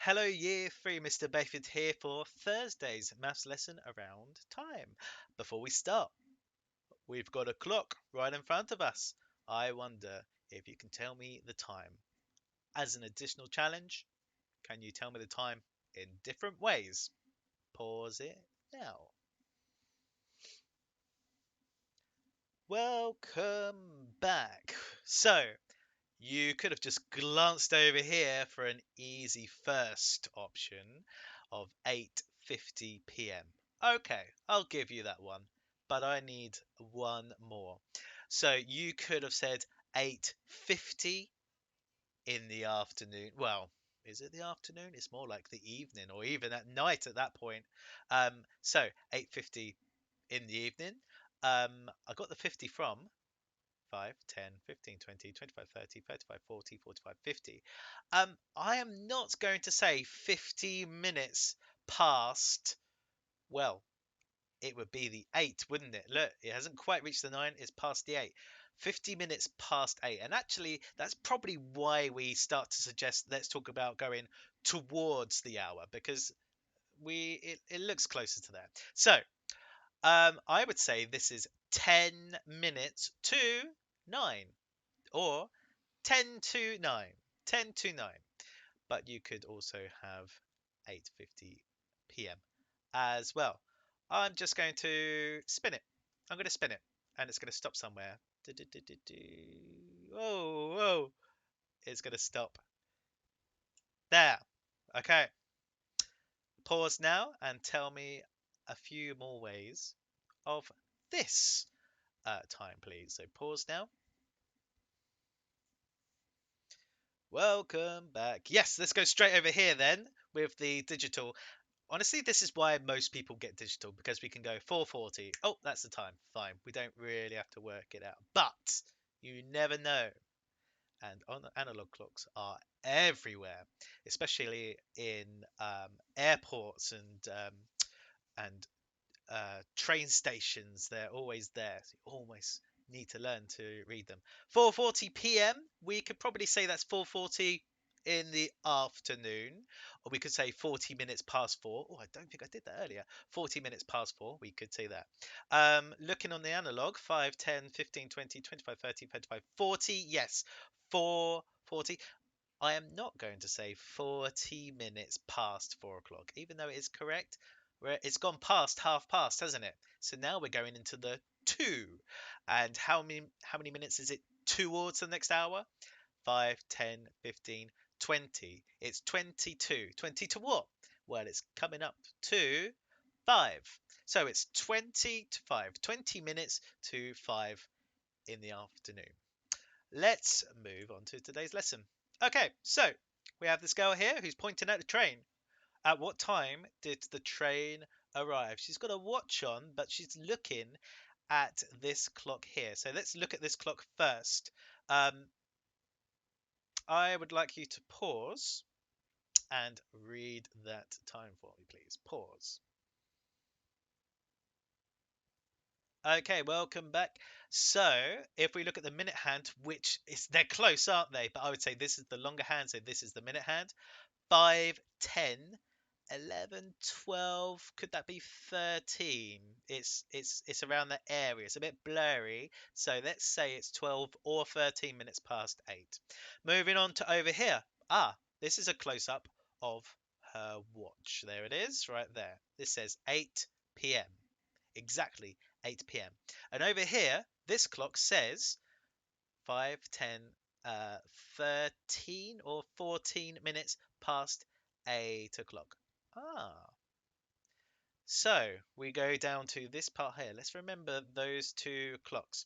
Hello, Year 3, Mr. Bayford here for Thursday's maths lesson around time. Before we start, we've got a clock right in front of us. I wonder if you can tell me the time. As an additional challenge, can you tell me the time in different ways? Pause it now. Welcome back. So, you could have just glanced over here for an easy first option of 8:50 p.m. Okay, I'll give you that one, but I need one more. So you could have said 8:50 in the afternoon. Well, is it the afternoon? It's more like the evening or even at night at that point. So 8:50 in the evening. I got the 50 from 5, 10, 15, 20, 25, 30, 35, 40, 45, 50. I am not going to say 50 minutes past, well, it would be the 8, wouldn't it? Look, it hasn't quite reached the 9, it's past the 8. 50 minutes past 8. And actually, that's probably why we start to suggest let's talk about going towards the hour because it looks closer to that. So, I would say this is 10 minutes to 9 or 10 to 9. 10 to 9. But you could also have 8:50 p.m. as well. I'm just going to spin it. I'm going to spin it and it's going to stop somewhere. Whoa, whoa. It's going to stop there. Okay. Pause now and tell me a few more ways of this time, please. So pause now. Welcome back. Yes, let's go straight over here then with the digital. Honestly, this is why most people get digital because we can go 4:40. Oh, that's the time. Fine. We don't really have to work it out. But you never know. And analog clocks are everywhere, especially in airports and train stations. They're always there. So you always need to learn to read them. 4:40 p.m. We could probably say that's 4:40 in the afternoon, or we could say 40 minutes past 4. Oh, I don't think I did that earlier. 40 minutes past 4, we could say that. Looking on the analog, 5, 10, 15, 20, 25, 30, 35, 40. Yes, 4:40. I am not going to say 40 minutes past 4 o'clock, even though it is correct. Where it's gone past half past, hasn't it? So now we're going into the 2. And how many minutes is it towards the next hour? 5, 10, 15, 20. It's 22. 20 to what? Well, it's coming up to 5. So it's 20 to 5. 20 minutes to 5 in the afternoon. Let's move on to today's lesson. Okay, so we have this girl here who's pointing at the train. At what time did the train arrive? She's got a watch on, but she's looking at this clock here. So let's look at this clock first. Um, I would like you to pause and read that time for me, please. Pause. Okay, welcome back. So, if we look at the minute hand, which is they're close, aren't they? But I would say this is the longer hand, so this is the minute hand. 5, 10, 11, 12. Could that be 13? It's around that area. It's a bit blurry. So let's say it's 12 or 13 minutes past 8. Moving on to over here. Ah, this is a close up of her watch. There it is, right there. This says 8 p.m. Exactly 8 p.m. And over here, this clock says 5, 10, 13 or 14 minutes past 8 o'clock. Ah, so we go down to this part here. Let's remember those two clocks.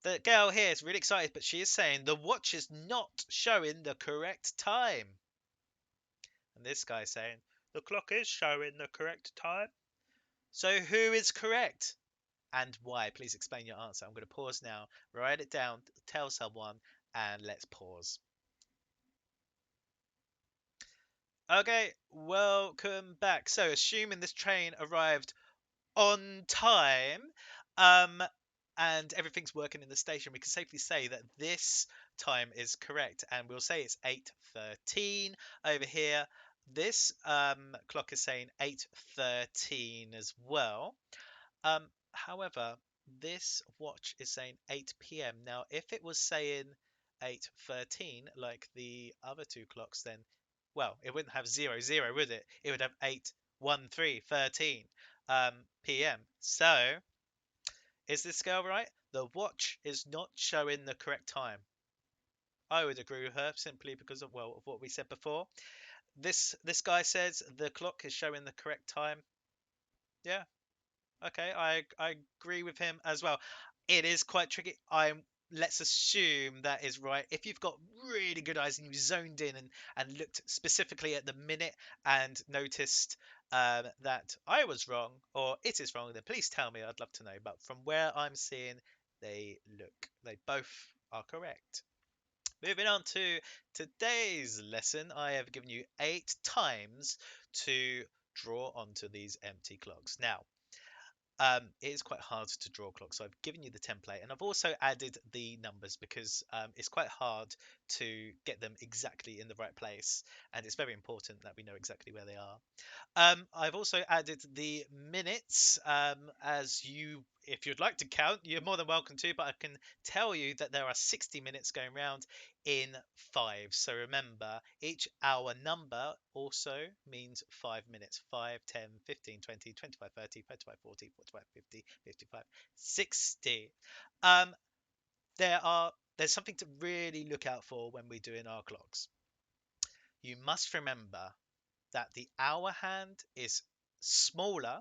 The girl here is really excited, but she is saying the watch is not showing the correct time. And this guy's saying the clock is showing the correct time. So who is correct? And why? Please explain your answer. I'm going to pause now, write it down, tell someone, and let's pause. Okay, welcome back. So, assuming this train arrived on time, um, and everything's working in the station, we can safely say that this time is correct, and we'll say it's 8:13 over here. This clock is saying 8:13 as well. However, this watch is saying 8 p.m. Now, if it was saying 8:13 like the other two clocks, then, well, it wouldn't have 00, would it? It would have 8:13 p.m. So, is this girl right? The watch is not showing the correct time. I would agree with her simply because of, well, of what we said before. This guy says the clock is showing the correct time. Yeah, okay, I agree with him as well. It is quite tricky. Let's assume that is right. If you've got really good eyes and you zoned in and looked specifically at the minute and noticed that I was wrong or it is wrong, then please tell me. I'd love to know. But from where I'm seeing, they both are correct. Moving on to today's lesson, I have given you 8 times to draw onto these empty clocks. Now, it is quite hard to draw clocks, so I've given you the template, and I've also added the numbers because it's quite hard to get them exactly in the right place, and it's very important that we know exactly where they are. I've also added the minutes, as you, if you'd like to count, you're more than welcome to, but I can tell you that there are 60 minutes going round in 5. So remember, each hour number also means 5 minutes. 5, 10, 15, 20, 25, 30, 35, 40, 45, 50, 55, 60. Um, there's something to really look out for when we're doing our clocks. You must remember that the hour hand is smaller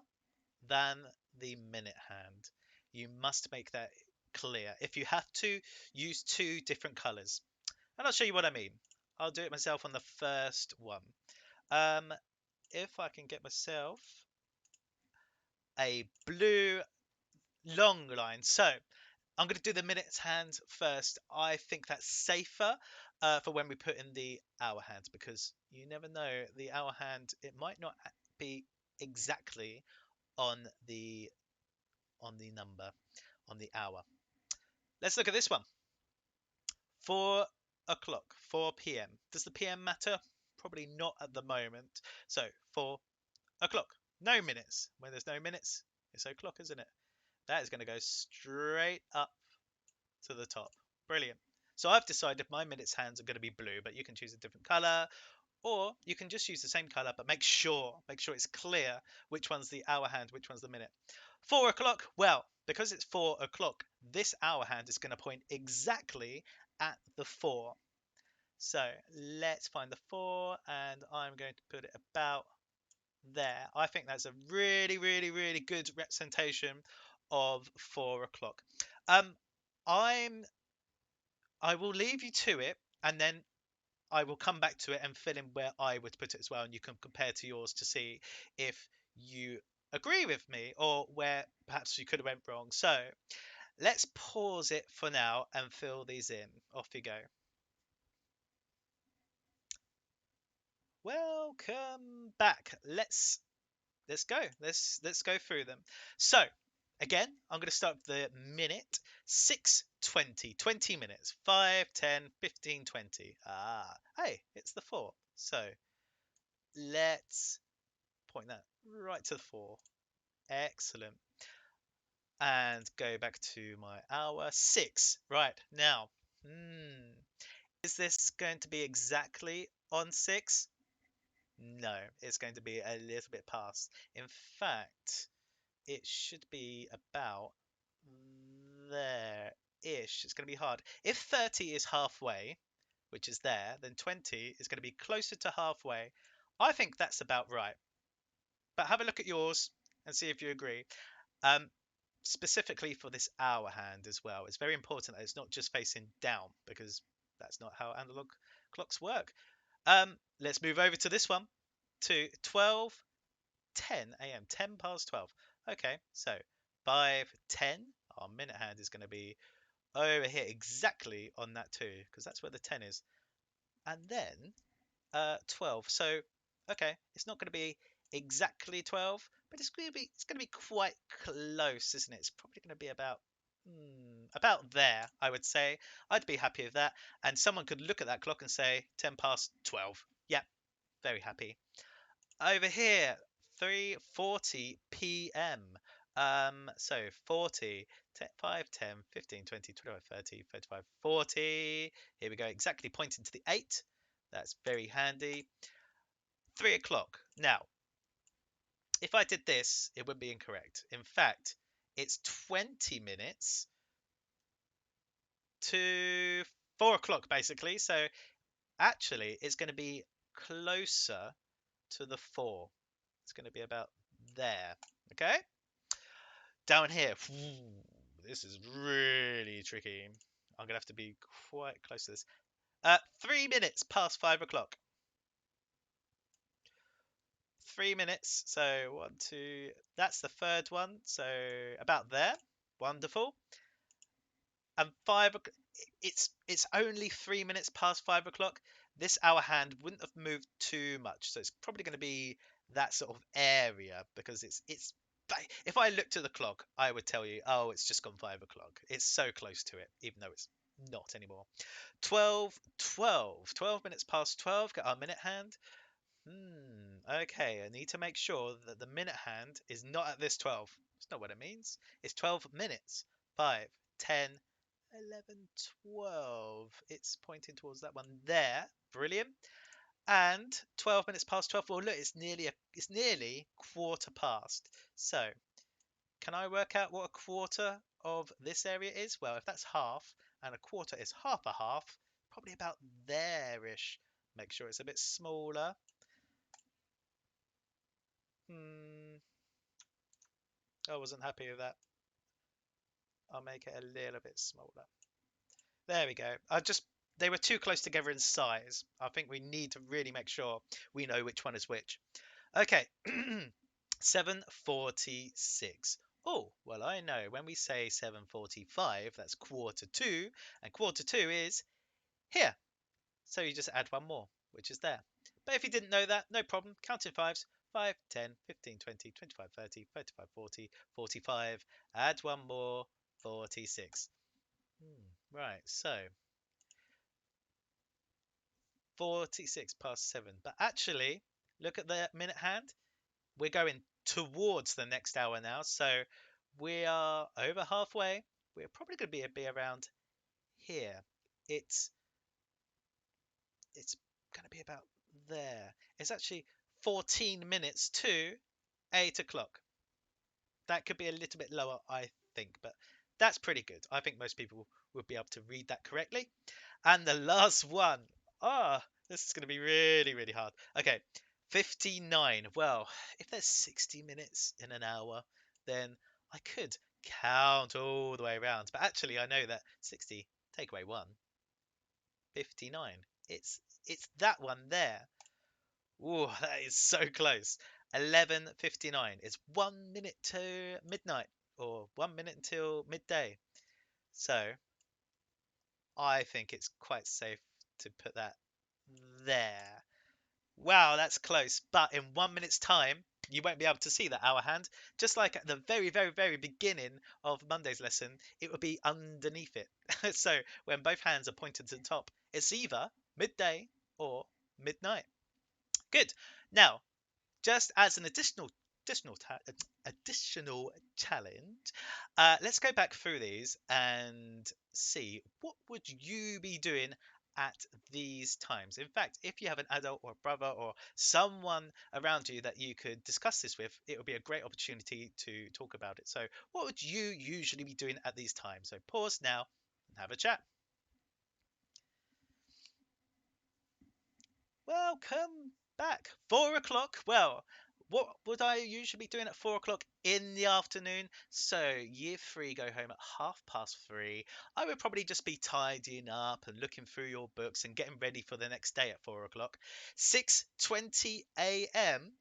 than the minute hand. You must make that clear. If you have to, use two different colors. And I'll show you what I mean. I'll do it myself on the first one. Um, if I can get myself a blue long line. So I'm going to do the minutes hand first. I think that's safer for when we put in the hour hand because you never know. The hour hand, it might not be exactly on the number on the hour. Let's look at this one. 4 o'clock, 4 p.m. Does the p.m. matter? Probably not at the moment. So 4 o'clock. No minutes. When there's no minutes, it's o'clock, isn't it? That is going to go straight up to the top. Brilliant. So I've decided my minutes hands are going to be blue, but you can choose a different color, or you can just use the same color, but make sure it's clear which one's the hour hand, which one's the minute. 4 o'clock. Well, because it's 4 o'clock, this hour hand is going to point exactly at the 4. So let's find the 4, and I'm going to put it about there. I think that's a really, really, really good representation of 4 o'clock. Um, I will leave you to it, and then I will come back to it and fill in where I would put it as well, and you can compare to yours to see if you agree with me or where perhaps you could have went wrong. So let's pause it for now and fill these in. Off you go. Welcome back. Let's go. Let's go through them. So again, I'm going to start with the minute. 6:20, 20 minutes. 5, 10, 15, 20. Ah, hey, it's the 4. So let's point that right to the 4. Excellent. And go back to my hour. 6. Right, now. Is this going to be exactly on 6? No, it's going to be a little bit past. In fact, it should be about there-ish. It's going to be hard. If 30 is halfway, which is there, then 20 is going to be closer to halfway. I think that's about right. But have a look at yours and see if you agree. Um, Specifically for this hour hand as well, it's very important that it's not just facing down because that's not how analog clocks work. Let's move over to this one, to 12:10 a.m. 10 past 12. Okay, so 5:10, our minute hand is going to be over here exactly on that too, because that's where the 10 is. And then 12. So okay, it's not going to be exactly 12, but it's going to be quite close, isn't it? It's probably going to be about About there, I would say. I'd be happy with that. And someone could look at that clock and say 10 past 12. Yep, very happy. Over here, 3:40 p.m. So 40, 10, 5, 10, 15, 20, 25, 30, 35, 40. Here we go, exactly pointing to the 8. That's very handy. 3 o'clock. Now, if I did this, it would be incorrect. In fact, it's 20 minutes to 4 o'clock, basically. So actually, it's going to be closer to the 4. It's going to be about there. Okay? Down here. This is really tricky. I'm going to have to be quite close to this. 3 minutes past 5 o'clock. 3 minutes. So 1, 2. That's the third one. So about there. Wonderful. And 5 o'clock. It's only 3 minutes past 5 o'clock. This hour hand wouldn't have moved too much, so it's probably going to be that sort of area because it's. If I looked at the clock, I would tell you, oh, it's just gone 5 o'clock. It's so close to it, even though it's not anymore. 12, 12, 12 minutes past 12. Get our minute hand. Okay, I need to make sure that the minute hand is not at this 12. It's not what it means. It's 12 minutes. 5, 10, 11, 12. It's pointing towards that one there. Brilliant. And 12 minutes past 12. Well, look, it's nearly quarter past. So, can I work out what a quarter of this area is? Well, if that's half and a quarter is half a half, probably about there-ish. Make sure it's a bit smaller. I wasn't happy with that. I'll make it a little bit smaller. There we go. They were too close together in size. I think we need to really make sure we know which one is which. Okay, 7:46. Oh, well, I know when we say 7:45, that's quarter two, and quarter two is here. So you just add one more, which is there. But if you didn't know that, no problem. Count in fives. 5, 10, 15, 20, 25, 30, 35, 40, 45. Add one more. 46. Right, so 46 past 7. But actually, look at the minute hand. We're going towards the next hour now. So we are over halfway. We're probably going to be around here. It's going to be about there. It's actually 14 minutes to 8 o'clock. That could be a little bit lower, I think, but that's pretty good. I think most people would be able to read that correctly. And the last one. This is going to be really, really hard. Okay, 59. Well, if there's 60 minutes in an hour, then I could count all the way around. But actually, I know that 60, take away 1, 59. It's that one there. Ooh, that is so close. 11:59. It's 1 minute to midnight, or 1 minute until midday. So I think it's quite safe to put that there. Wow, that's close. But in 1 minute's time, you won't be able to see that hour hand. Just like at the very, very, very beginning of Monday's lesson, it will be underneath it. So when both hands are pointed to the top, it's either midday or midnight. Good. Now, just as an additional challenge, let's go back through these and see what would you be doing at these times. In fact, if you have an adult or a brother or someone around you that you could discuss this with, it would be a great opportunity to talk about it. So what would you usually be doing at these times? So pause now and have a chat. Welcome back. 4 o'clock. Well, what would I usually be doing at 4 o'clock in the afternoon? So, year three go home at 3:30. I would probably just be tidying up and looking through your books and getting ready for the next day at 4 o'clock. 6:20 a.m.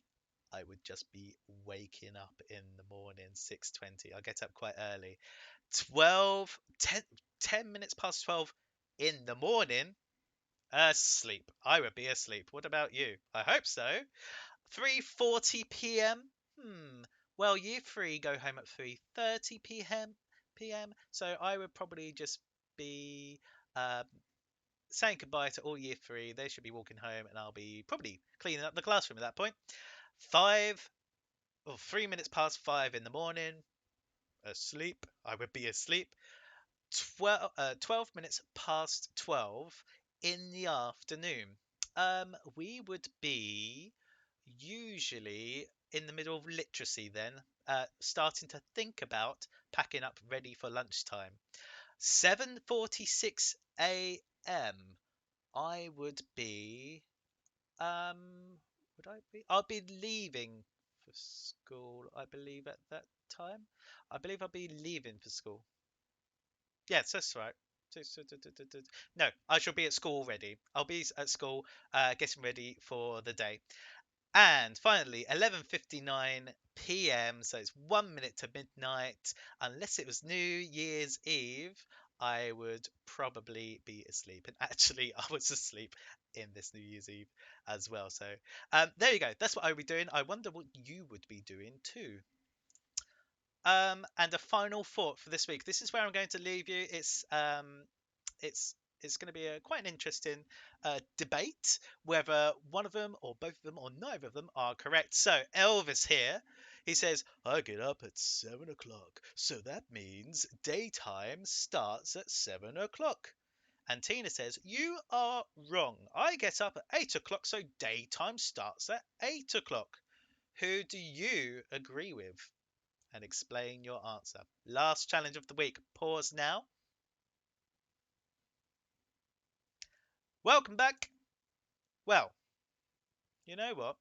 I would just be waking up in the morning. 6:20. I get up quite early. 10 minutes past 12 in the morning. Asleep. I would be asleep. What about you? I hope so. 3:40 p.m. Well, year three go home at 3:30 p.m. p.m. So I would probably just be uh, saying goodbye to all year three. They should be walking home, and I'll be probably cleaning up the classroom at that point. 3 minutes past 5 in the morning, asleep. I would be asleep. 12 minutes past 12 in the afternoon. We would be usually in the middle of literacy then, starting to think about packing up ready for lunchtime. 7:46 a.m. I would be um would I be I'll be leaving for school, I believe, at that time. I believe I'll be leaving for school. Yes, that's right. No, I shall be at school already. I'll be at school, getting ready for the day. And finally, 11:59 p.m. So it's 1 minute to midnight. Unless it was New Year's Eve, I would probably be asleep. And actually, I was asleep in this New Year's Eve as well. So there you go. That's what I would be doing. I wonder what you would be doing too. And a final thought for this week. This is where I'm going to leave you. It's it's going to be a quite an interesting debate whether one of them or both of them or neither of them are correct. So Elvis here, he says, I get up at 7 o'clock, so that means daytime starts at 7 o'clock. And Tina says, you are wrong. I get up at 8 o'clock, so daytime starts at 8 o'clock. Who do you agree with? And explain your answer. Last challenge of the week. Pause now. Welcome back. Well, you know what?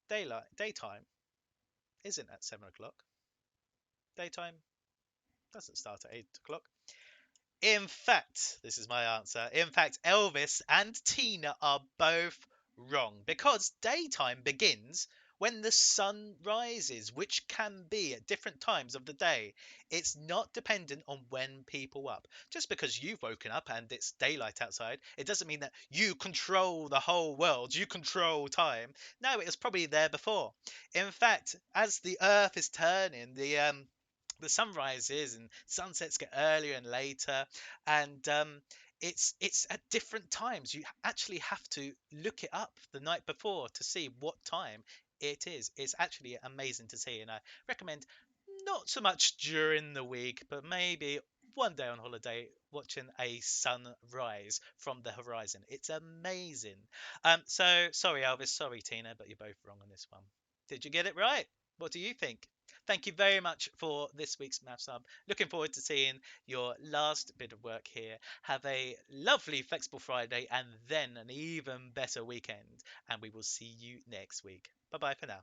Daytime isn't at 7 o'clock. Daytime doesn't start at 8 o'clock. In fact, this is my answer. In fact, Elvis and Tina are both wrong because daytime begins when the sun rises, which can be at different times of the day. It's not dependent on when people up. Just because you've woken up and it's daylight outside, it doesn't mean that you control the whole world. You control time. No, it was probably there before. In fact, as the earth is turning, the sunrises and sunsets get earlier and later, and it's at different times. You actually have to look it up the night before to see what time it is. It's actually amazing to see, and I recommend not so much during the week, but maybe one day on holiday watching a sunrise from the horizon. It's amazing. So sorry, Elvis, sorry, Tina, but you're both wrong on this one. Did you get it right? What do you think? Thank you very much for this week's Maths Hub. Looking forward to seeing your last bit of work here. Have a lovely flexible Friday and then an even better weekend. And we will see you next week. Bye bye for now.